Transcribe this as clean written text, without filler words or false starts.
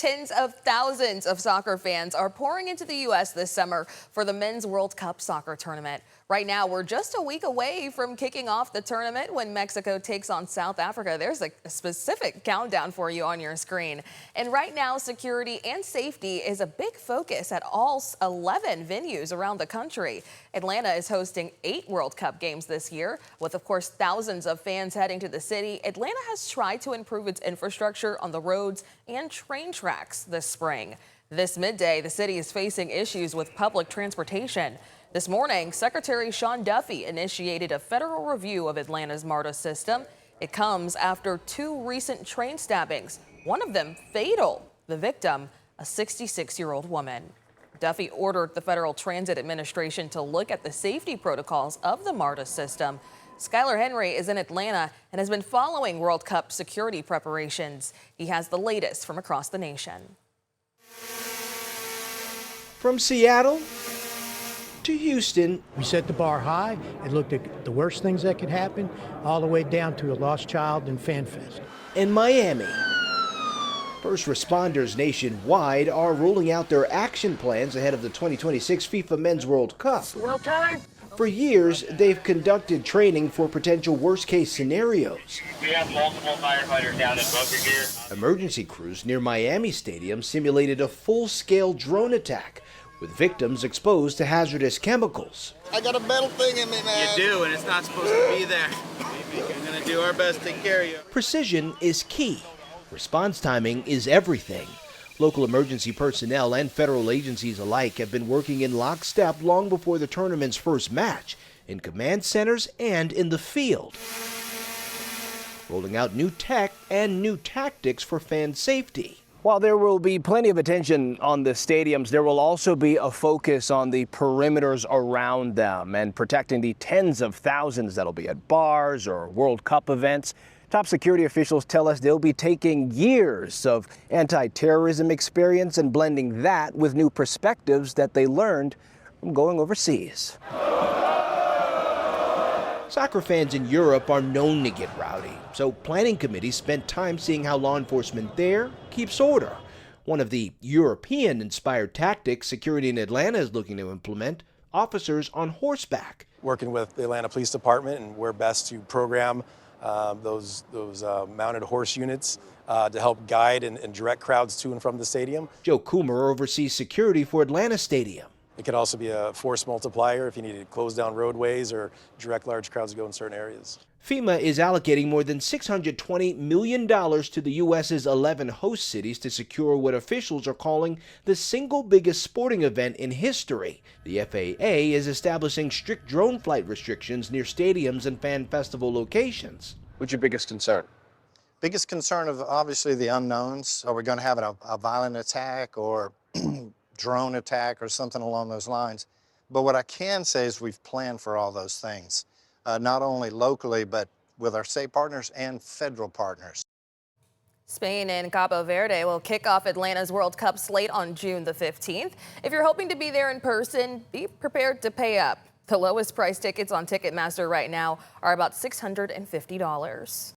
Tens of thousands of soccer fans are pouring into the U.S. this summer for the Men's World Cup soccer tournament. Right now, we're just a week away from kicking off the tournament when Mexico takes on South Africa. There's a specific countdown for you on your screen. And right now, security and safety is a big focus at all 11 venues around the country. Atlanta is hosting 8 World Cup games this year. With, of course, thousands of fans heading to the city, Atlanta has tried to improve its infrastructure on the roads and train tracks this spring. This midday, the city is facing issues with public transportation. This morning, Secretary Sean Duffy initiated a federal review of Atlanta's MARTA system. It comes after 2 recent train stabbings, one of them fatal. The victim, a 66-year-old woman. Duffy ordered the Federal Transit Administration to look at the safety protocols of the MARTA system. Skylar Henry is in Atlanta and has been following World Cup security preparations. He has the latest from across the nation. From Seattle to Houston. We set the bar high and looked at the worst things that could happen, all the way down to a lost child and FanFest. In Miami. First responders nationwide are rolling out their action plans ahead of the 2026 FIFA Men's World Cup. Well time. For years, they've conducted training for potential worst-case scenarios. We have multiple firefighters down in bunker gear. Emergency crews near Miami Stadium simulated a full-scale drone attack with victims exposed to hazardous chemicals. I got a metal thing in me, man. You do, and it's not supposed to be there. We're going to do our best to take care of you. Precision is key. Response timing is everything. Local emergency personnel and federal agencies alike have been working in lockstep long before the tournament's first match, in command centers and in the field, rolling out new tech and new tactics for fan safety. While there will be plenty of attention on the stadiums, there will also be a focus on the perimeters around them and protecting the tens of thousands that'll be at bars or World Cup events. Top security officials tell us they'll be taking years of anti-terrorism experience and blending that with new perspectives that they learned from going overseas. Soccer fans in Europe are known to get rowdy, so planning committees spent time seeing how law enforcement there keeps order. One of the European-inspired tactics security in Atlanta is looking to implement: officers on horseback. Working with the Atlanta Police Department and where best to program those mounted horse units to help guide and direct crowds to and from the stadium. Joe Coomer oversees security for Atlanta Stadium. It could also be a force multiplier if you need to close down roadways or direct large crowds to go in certain areas. FEMA is allocating more than $620 million to the U.S.'s 11 host cities to secure what officials are calling the single biggest sporting event in history. The FAA is establishing strict drone flight restrictions near stadiums and fan festival locations. What's your biggest concern? Biggest concern of obviously the unknowns. Are we going to have a violent attack or drone attack or something along those lines? But what I can say is we've planned for all those things, not only locally, but with our state partners and federal partners. Spain and Cabo Verde will kick off Atlanta's World Cup slate on June the 15th. If you're hoping to be there in person, be prepared to pay up. The lowest price tickets on Ticketmaster right now are about $650.